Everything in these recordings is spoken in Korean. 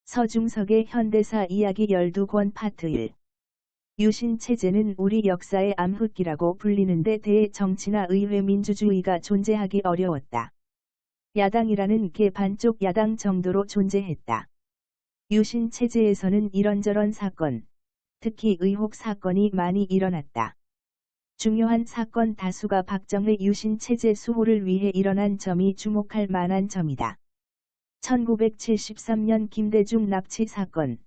서중석의 현대사 이야기 12권 파트 1. 유신체제는 우리 역사의 암흑기라고 불리는데 대의 정치나 의회 민주주의가 존재하기 어려웠다. 야당이라는 게 반쪽 야당 정도로 존재했다. 유신체제에서는 이런저런 사건, 특히 의혹 사건이 많이 일어났다. 중요한 사건 다수가 박정희 유신체제 수호를 위해 일어난 점이 주목할 만한 점이다. 1973년 김대중 납치 사건,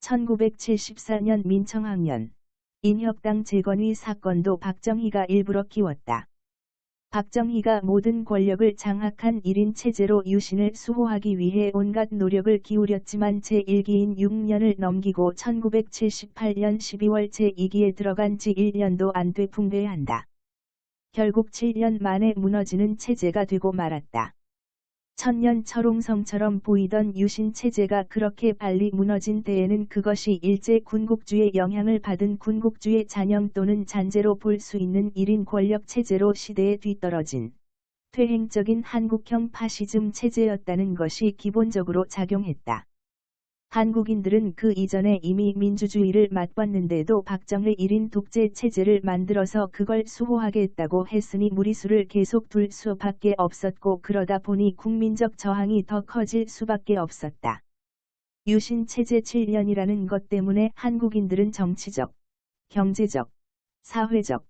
1974년 민청학년, 인혁당 재건위 사건도 박정희가 일부러 끼웠다. 박정희가 모든 권력을 장악한 1인 체제로 유신을 수호하기 위해 온갖 노력을 기울였지만 제1기인 6년을 넘기고 1978년 12월 제2기에 들어간 지 1년도 안 돼 붕괴한다. 결국 7년 만에 무너지는 체제가 되고 말았다. 천년 철옹성처럼 보이던 유신체제가 그렇게 빨리 무너진 때에는 그것이 일제 군국주의 영향을 받은 군국주의 잔영 또는 잔재로 볼 수 있는 1인 권력체제로 시대에 뒤떨어진 퇴행적인 한국형 파시즘 체제였다는 것이 기본적으로 작용했다. 한국인들은 그 이전에 이미 민주주의를 맛봤는데도 박정희 1인 독재 체제를 만들어서 그걸 수호하겠다고 했으니 무리수를 계속 둘 수밖에 없었고 그러다 보니 국민적 저항이 더 커질 수밖에 없었다. 유신 체제 7년이라는 것 때문에 한국인들은 정치적, 경제적, 사회적,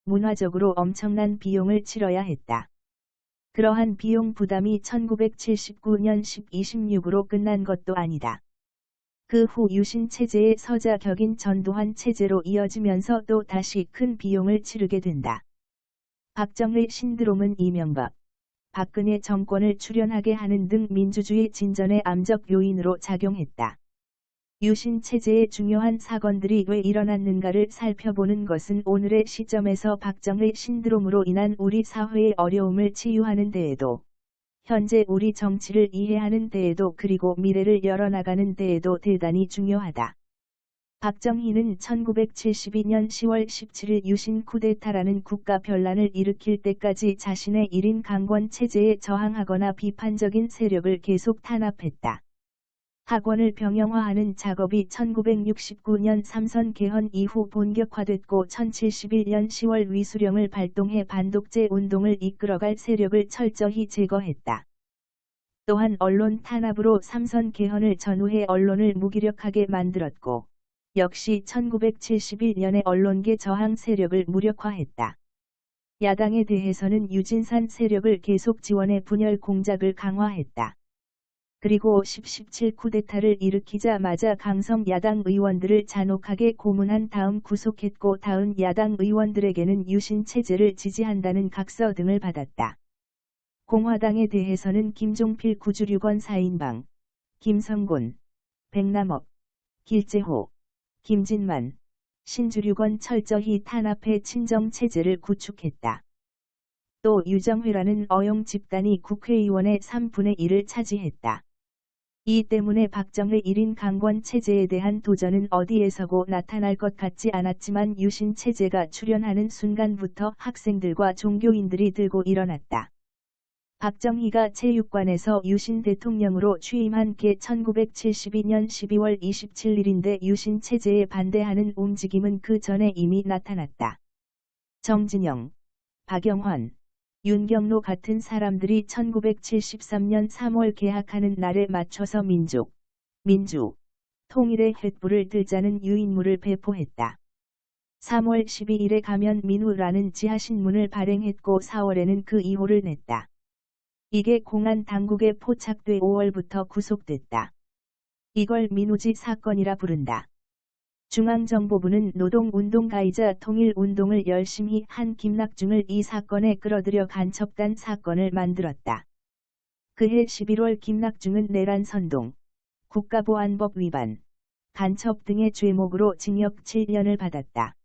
문화적으로 엄청난 비용을 치러야 했다. 그러한 비용 부담이 1979년 10.26으로 끝난 것도 아니다. 그 후 유신체제의 서자격인 전두환 체제로 이어지면서 또 다시 큰 비용을 치르게 된다. 박정희 신드롬은 이명박, 박근혜 정권을 출연하게 하는 등 민주주의 진전의 암적 요인으로 작용했다. 유신체제의 중요한 사건들이 왜 일어났는가를 살펴보는 것은 오늘의 시점에서 박정희 신드롬으로 인한 우리 사회의 어려움을 치유하는 데에도 현재 우리 정치를 이해하는 데에도 그리고 미래를 열어나가는 데에도 대단히 중요하다. 박정희는 1972년 10월 17일 유신 쿠데타라는 국가 변란을 일으킬 때까지 자신의 1인 강권 체제에 저항하거나 비판적인 세력을 계속 탄압했다. 학원을 병영화하는 작업이 1969년 삼선 개헌 이후 본격화됐고 1071년 10월 위수령을 발동해 반독재 운동을 이끌어갈 세력을 철저히 제거했다. 또한 언론 탄압으로 삼선 개헌을 전후해 언론을 무기력하게 만들었고 역시 1971년에 언론계 저항 세력을 무력화했다. 야당에 대해서는 유진산 세력을 계속 지원해 분열 공작을 강화했다. 그리고 10.17 쿠데타를 일으키자마자 강성 야당 의원들을 잔혹하게 고문한 다음 구속했고 다음 야당 의원들에게는 유신체제를 지지한다는 각서 등을 받았다. 공화당에 대해서는 김종필 구주류건 4인방, 김성곤, 백남업, 길재호, 김진만, 신주류건 철저히 탄압해 친정체제를 구축했다. 또 유정회라는 어용 집단이 국회의원의 3분의 1을 차지했다. 이 때문에 박정희 1인 강권 체제에 대한 도전은 어디에서고 나타날 것 같지 않았지만 유신 체제가 출현하는 순간부터 학생들과 종교인들이 들고 일어났다. 박정희가 체육관에서 유신 대통령으로 취임한 게 1972년 12월 27일인데 유신 체제에 반대하는 움직임은 그 전에 이미 나타났다. 정진영, 박영환, 윤경로 같은 사람들이 1973년 3월 개학하는 날에 맞춰서 민주, 통일의 횃불을 들자는 유인물을 배포했다. 3월 12일에 가면 민우라는 지하신문을 발행했고 4월에는 그 2호를 냈다. 이게 공안 당국에 포착돼 5월부터 구속됐다. 이걸 민우지 사건이라 부른다. 중앙정보부는 노동운동가이자 통일운동을 열심히 한 김낙중을 이 사건에 끌어들여 간첩단 사건을 만들었다. 그해 11월 김낙중은 내란 선동, 국가보안법 위반, 간첩 등의 죄목으로 징역 7년을 받았다.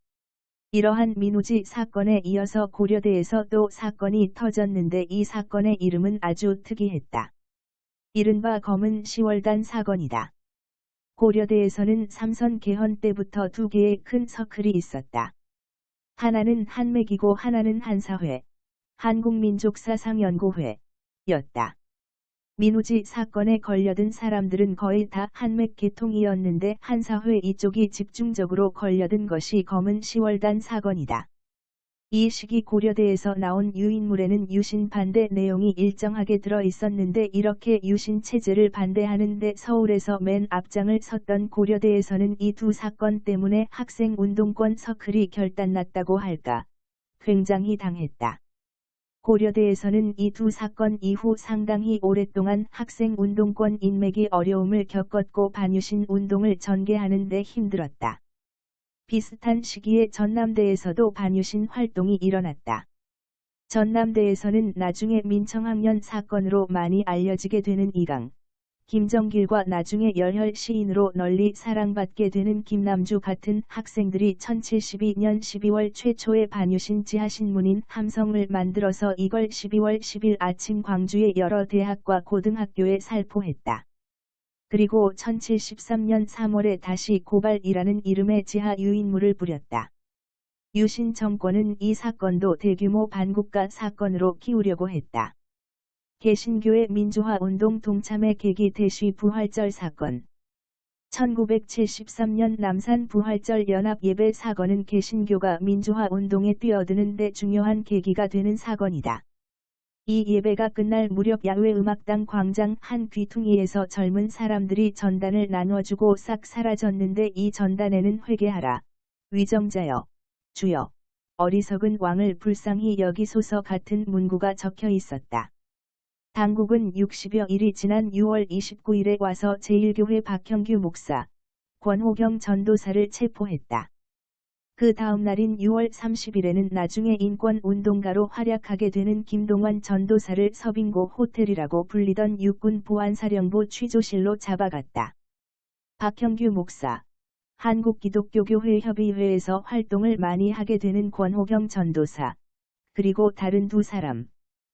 이러한 민우지 사건에 이어서 고려대에서 또 사건이 터졌는데 이 사건의 이름은 아주 특이했다. 이른바 검은 10월단 사건이다. 고려대에서는 삼선 개헌 때부터 두 개의 큰 서클이 있었다. 하나는 한맥이고 하나는 한사회, 한국민족사상연구회였다. 민우지 사건에 걸려든 사람들은 거의 다 한맥 계통이었는데 한사회 이쪽이 집중적으로 걸려든 것이 검은 10월단 사건이다. 이 시기 고려대에서 나온 유인물에는 유신 반대 내용이 일정하게 들어 있었는데 이렇게 유신 체제를 반대하는데 서울에서 맨 앞장을 섰던 고려대에서는 이 두 사건 때문에 학생 운동권 서클이 결단났다고 할까. 굉장히 당했다. 고려대에서는 이 두 사건 이후 상당히 오랫동안 학생 운동권 인맥이 어려움을 겪었고 반유신 운동을 전개하는 데 힘들었다. 비슷한 시기에 전남대에서도 반유신 활동이 일어났다. 전남대에서는 나중에 민청학년 사건으로 많이 알려지게 되는 이강, 김정길과 나중에 열혈 시인으로 널리 사랑받게 되는 김남주 같은 학생들이 1072년 12월 최초의 반유신 지하신문인 함성을 만들어서 이걸 12월 10일 아침 광주의 여러 대학과 고등학교에 살포했다. 그리고 1073년 3월에 다시 고발이라는 이름의 지하 유인물을 뿌렸다. 유신 정권은 이 사건도 대규모 반국가 사건으로 키우려고 했다. 개신교의 민주화운동 동참의 계기 대쉬 부활절 사건 1973년 남산 부활절 연합 예배 사건은 개신교가 민주화운동에 뛰어드는 데 중요한 계기가 되는 사건이다. 이 예배가 끝날 무렵 야외 음악당 광장 한 귀퉁이에서 젊은 사람들이 전단을 나눠주고 싹 사라졌는데 이 전단에는 회개하라. 위정자여. 주여. 어리석은 왕을 불쌍히 여기소서 같은 문구가 적혀 있었다. 당국은 60여 일이 지난 6월 29일에 와서 제1교회 박형규 목사, 권호경 전도사를 체포했다. 그 다음 날인 6월 30일에는 나중에 인권운동가로 활약하게 되는 김동완 전도사를 서빙고 호텔이라고 불리던 육군 보안사령부 취조실로 잡아갔다. 박형규 목사, 한국기독교교회 협의회에서 활동을 많이 하게 되는 권호경 전도사, 그리고 다른 두 사람,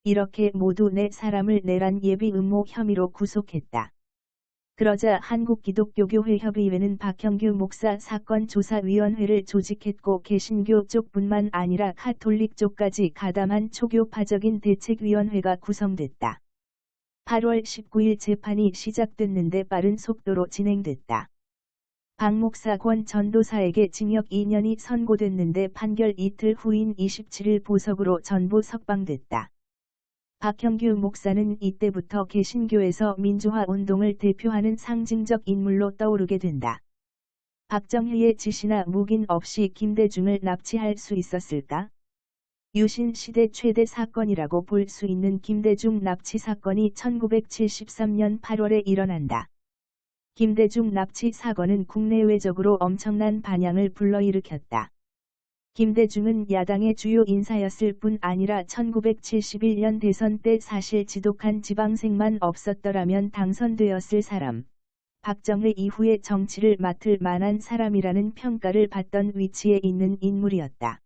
이렇게 모두 4사람을 내란 예비 음모 혐의로 구속했다. 그러자 한국기독교교회 협의회는 박형규 목사 사건 조사위원회를 조직했고 개신교 쪽뿐만 아니라 가톨릭 쪽까지 가담한 초교파적인 대책위원회가 구성됐다. 8월 19일 재판이 시작됐는데 빠른 속도로 진행됐다. 박 목사 권 전도사에게 징역 2년이 선고됐는데 판결 이틀 후인 27일 보석으로 전부 석방됐다. 박형규 목사는 이때부터 개신교에서 민주화 운동을 대표하는 상징적 인물로 떠오르게 된다. 박정희의 지시나 묵인 없이 김대중을 납치할 수 있었을까? 유신 시대 최대 사건이라고 볼 수 있는 김대중 납치 사건이 1973년 8월에 일어난다. 김대중 납치 사건은 국내외적으로 엄청난 반향을 불러일으켰다. 김대중은 야당의 주요 인사였을 뿐 아니라 1971년 대선 때 사실 지독한 지방생만 없었더라면 당선되었을 사람, 박정희 이후에 정치를 맡을 만한 사람이라는 평가를 받던 위치에 있는 인물이었다.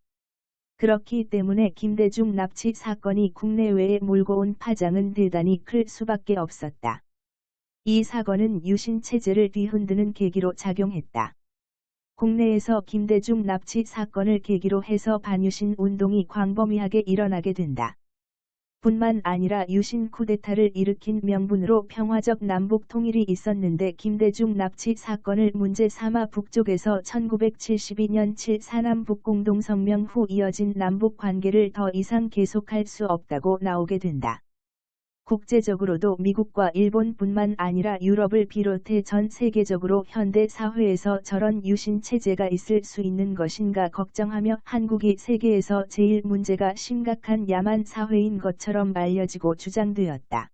그렇기 때문에 김대중 납치 사건이 국내외에 몰고 온 파장은 대단히 클 수밖에 없었다. 이 사건은 유신 체제를 뒤흔드는 계기로 작용했다. 국내에서 김대중 납치 사건을 계기로 해서 반유신 운동이 광범위하게 일어나게 된다. 뿐만 아니라 유신 쿠데타를 일으킨 명분으로 평화적 남북 통일이 있었는데 김대중 납치 사건을 문제 삼아 북쪽에서 1972년 7.4 남북 공동성명 후 이어진 남북 관계를 더 이상 계속할 수 없다고 나오게 된다. 국제적으로도 미국과 일본뿐만 아니라 유럽을 비롯해 전 세계적으로 현대 사회에서 저런 유신 체제가 있을 수 있는 것인가 걱정하며 한국이 세계에서 제일 문제가 심각한 야만 사회인 것처럼 알려지고 주장되었다.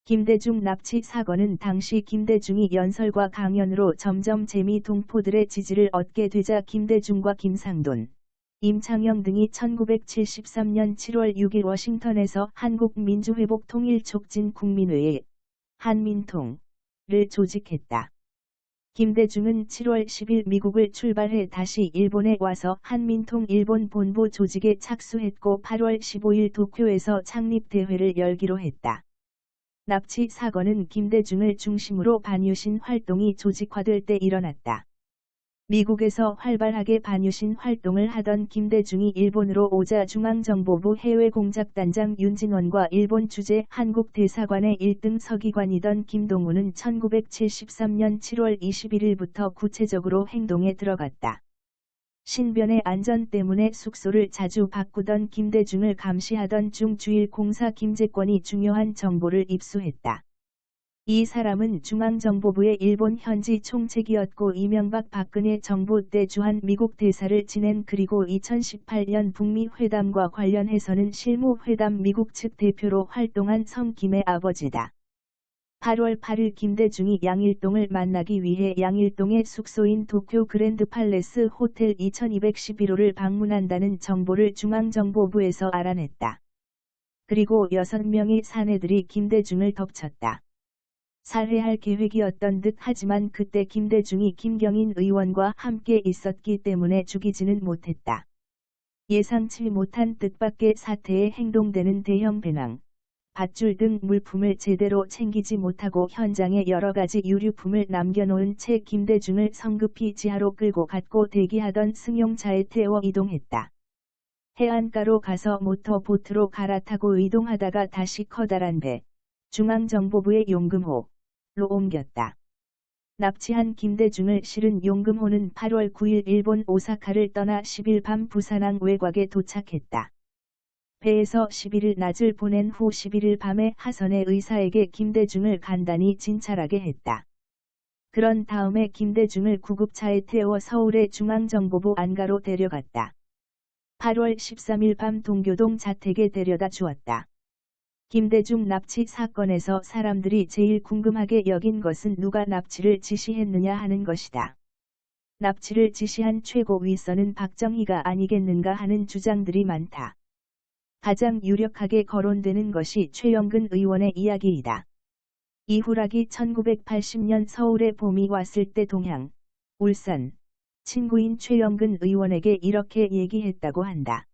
김대중 납치 사건은 당시 김대중이 연설과 강연으로 점점 재미 동포들의 지지를 얻게 되자 김대중과 김상돈, 임창영 등이 1973년 7월 6일 워싱턴에서 한국민주회복 통일촉진 국민회의 한민통을 조직했다. 김대중은 7월 10일 미국을 출발해 다시 일본에 와서 한민통 일본 본부 조직에 착수했고 8월 15일 도쿄에서 창립대회를 열기로 했다. 납치 사건은 김대중을 중심으로 반유신 활동이 조직화될 때 일어났다. 미국에서 활발하게 반유신 활동을 하던 김대중이 일본으로 오자 중앙정보부 해외공작단장 윤진원과 일본 주재 한국대사관의 1등 서기관이던 김동우는 1973년 7월 21일부터 구체적으로 행동에 들어갔다. 신변의 안전 때문에 숙소를 자주 바꾸던 김대중을 감시하던 중주일공사 김재권이 중요한 정보를 입수했다. 이 사람은 중앙정보부의 일본 현지 총책이었고 이명박 박근혜 정부 때 주한 미국 대사를 지낸 그리고 2018년 북미 회담과 관련해서는 실무회담 미국 측 대표로 활동한 성 김의 아버지다. 8월 8일 김대중이 양일동을 만나기 위해 양일동의 숙소인 도쿄 그랜드 팔레스 호텔 2211호를 방문한다는 정보를 중앙정보부에서 알아냈다. 그리고 6명의 사내들이 김대중을 덮쳤다. 살해할 계획이었던 듯 하지만 그때 김대중이 김경인 의원과 함께 있었기 때문에 죽이지는 못했다. 예상치 못한 뜻밖의 사태에 행동되는 대형 배낭, 밧줄 등 물품을 제대로 챙기지 못하고 현장에 여러 가지 유류품을 남겨놓은 채 김대중을 성급히 지하로 끌고 갔고 대기하던 승용차에 태워 이동했다. 해안가로 가서 모터보트로 갈아타고 이동하다가 다시 커다란 배, 중앙정보부의 용금호, 로 옮겼다. 납치한 김대중을 실은 용금호는 8월 9일 일본 오사카를 떠나 10일 밤 부산항 외곽에 도착했다. 배에서 11일 낮을 보낸 후 11일 밤에 하선의 의사에게 김대중을 간단히 진찰하게 했다. 그런 다음에 김대중을 구급차에 태워 서울의 중앙정보부 안가로 데려갔다. 8월 13일 밤 동교동 자택에 데려다 주었다. 김대중 납치 사건에서 사람들이 제일 궁금하게 여긴 것은 누가 납치를 지시했느냐 하는 것이다. 납치를 지시한 최고 윗선은 박정희가 아니겠는가 하는 주장들이 많다. 가장 유력하게 거론되는 것이 최영근 의원의 이야기이다. 이후락이 1980년 서울에 봄이 왔을 때 동양, 울산, 친구인 최영근 의원에게 이렇게 얘기했다고 한다.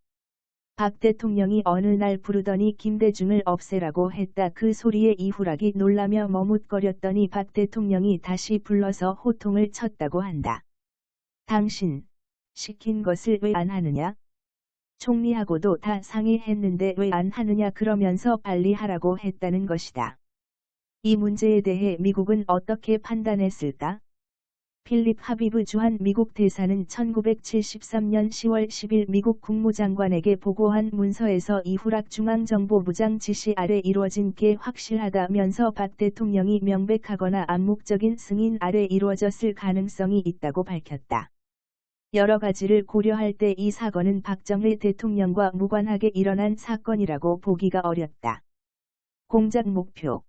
박 대통령이 어느 날 부르더니 김대중을 없애라고 했다. 그 소리에 이후락이 놀라며 머뭇거렸더니 박 대통령이 다시 불러서 호통을 쳤다고 한다. 당신, 시킨 것을 왜 안 하느냐? 총리하고도 다 상의했는데 왜 안 하느냐 그러면서 빨리 하라고 했다는 것이다. 이 문제에 대해 미국은 어떻게 판단했을까? 필립 하비브 주한 미국 대사는 1973년 10월 10일 미국 국무장관에게 보고한 문서에서 이후락 중앙정보부장 지시 아래 이루어진 게 확실하다면서 박 대통령이 명백하거나 암묵적인 승인 아래 이루어졌을 가능성이 있다고 밝혔다. 여러 가지를 고려할 때 이 사건은 박정희 대통령과 무관하게 일어난 사건이라고 보기가 어렵다. 공작 목표.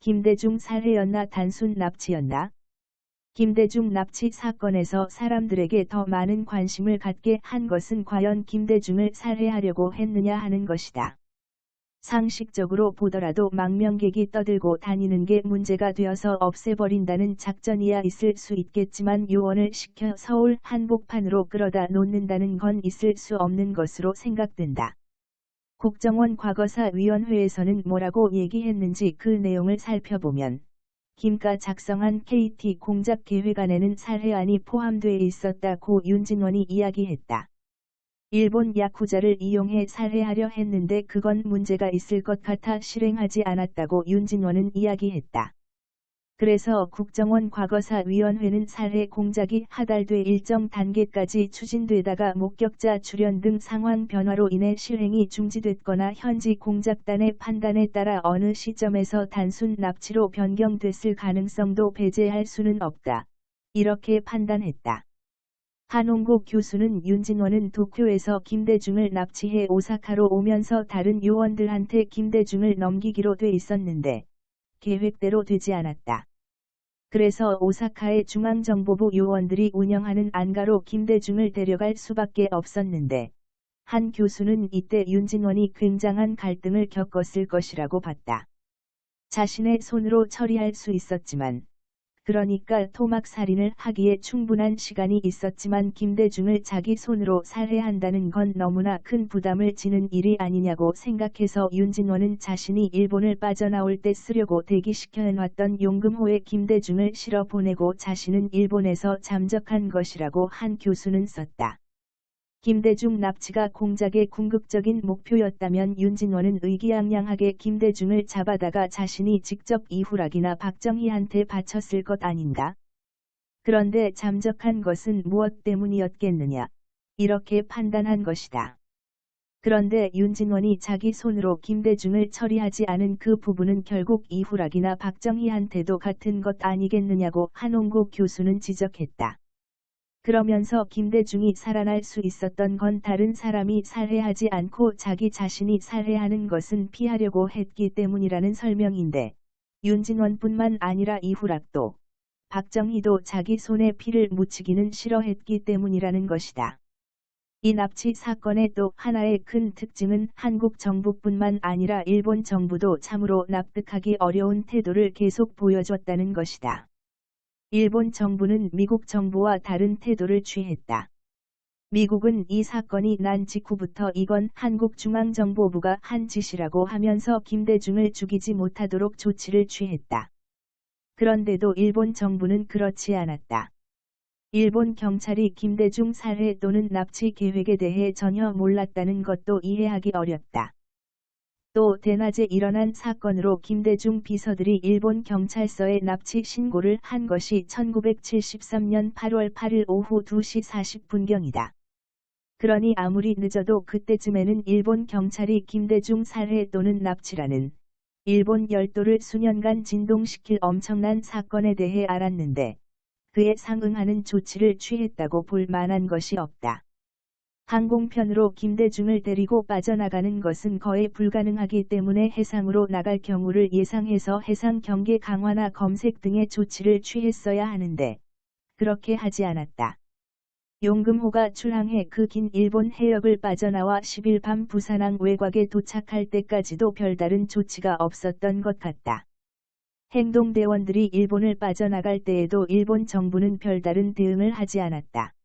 김대중 살해였나 단순 납치였나? 김대중 납치 사건에서 사람들에게 더 많은 관심을 갖게 한 것은 과연 김대중을 살해하려고 했느냐 하는 것이다. 상식적으로 보더라도 망명객이 떠들고 다니는 게 문제가 되어서 없애버린다는 작전이야 있을 수 있겠지만 요원을 시켜 서울 한복판으로 끌어다 놓는다는 건 있을 수 없는 것으로 생각된다. 국정원 과거사위원회에서는 뭐라고 얘기했는지 그 내용을 살펴보면 김가 작성한 KT 공작 계획안에는 살해안이 포함돼 있었다고 윤진원이 이야기했다. 일본 야쿠자를 이용해 살해하려 했는데 그건 문제가 있을 것 같아 실행하지 않았다고 윤진원은 이야기했다. 그래서 국정원 과거사위원회는 살해 공작이 하달돼 일정 단계까지 추진되다가 목격자 출현 등 상황 변화로 인해 실행이 중지됐거나 현지 공작단의 판단에 따라 어느 시점에서 단순 납치로 변경됐을 가능성도 배제할 수는 없다. 이렇게 판단했다. 한홍구 교수는 윤진원은 도쿄에서 김대중을 납치해 오사카로 오면서 다른 요원들한테 김대중을 넘기기로 돼 있었는데 계획대로 되지 않았다. 그래서 오사카의 중앙정보부 요원들이 운영하는 안가로 김대중을 데려갈 수밖에 없었는데 한 교수는 이때 윤진원이 굉장한 갈등을 겪었을 것이라고 봤다. 자신의 손으로 처리할 수 있었지만 그러니까 토막살인을 하기에 충분한 시간이 있었지만 김대중을 자기 손으로 살해한다는 건 너무나 큰 부담을 지는 일이 아니냐고 생각해서 윤진원은 자신이 일본을 빠져나올 때 쓰려고 대기시켜놨던 용금호에 김대중을 실어 보내고 자신은 일본에서 잠적한 것이라고 한 교수는 썼다. 김대중 납치가 공작의 궁극적인 목표였다면 윤진원은 의기양양하게 김대중을 잡아다가 자신이 직접 이후락이나 박정희한테 바쳤을 것 아닌가? 그런데 잠적한 것은 무엇 때문이었겠느냐? 이렇게 판단한 것이다. 그런데 윤진원이 자기 손으로 김대중을 처리하지 않은 그 부분은 결국 이후락이나 박정희한테도 같은 것 아니겠느냐고 한홍구 교수는 지적했다. 그러면서 김대중이 살아날 수 있었던 건 다른 사람이 살해하지 않고 자기 자신이 살해하는 것은 피하려고 했기 때문이라는 설명인데, 윤진원뿐만 아니라 이후락도, 박정희도 자기 손에 피를 묻히기는 싫어했기 때문이라는 것이다. 이 납치 사건의 또 하나의 큰 특징은 한국 정부뿐만 아니라 일본 정부도 참으로 납득하기 어려운 태도를 계속 보여줬다는 것이다. 일본 정부는 미국 정부와 다른 태도를 취했다. 미국은 이 사건이 난 직후부터 이건 한국중앙정보부가 한 짓이라고 하면서 김대중을 죽이지 못하도록 조치를 취했다. 그런데도 일본 정부는 그렇지 않았다. 일본 경찰이 김대중 살해 또는 납치 계획에 대해 전혀 몰랐다는 것도 이해하기 어렵다. 또 대낮에 일어난 사건으로 김대중 비서들이 일본 경찰서에 납치 신고를 한 것이 1973년 8월 8일 오후 2시 40분경이다. 그러니 아무리 늦어도 그때쯤에는 일본 경찰이 김대중 살해 또는 납치라는 일본 열도를 수년간 진동시킬 엄청난 사건에 대해 알았는데 그에 상응하는 조치를 취했다고 볼 만한 것이 없다. 항공편으로 김대중을 데리고 빠져나가는 것은 거의 불가능하기 때문에 해상으로 나갈 경우를 예상해서 해상 경계 강화나 검색 등의 조치를 취했어야 하는데 그렇게 하지 않았다. 용금호가 출항해 그 긴 일본 해역을 빠져나와 10일 밤 부산항 외곽에 도착할 때까지도 별다른 조치가 없었던 것 같다. 행동대원들이 일본을 빠져나갈 때에도 일본 정부는 별다른 대응을 하지 않았다.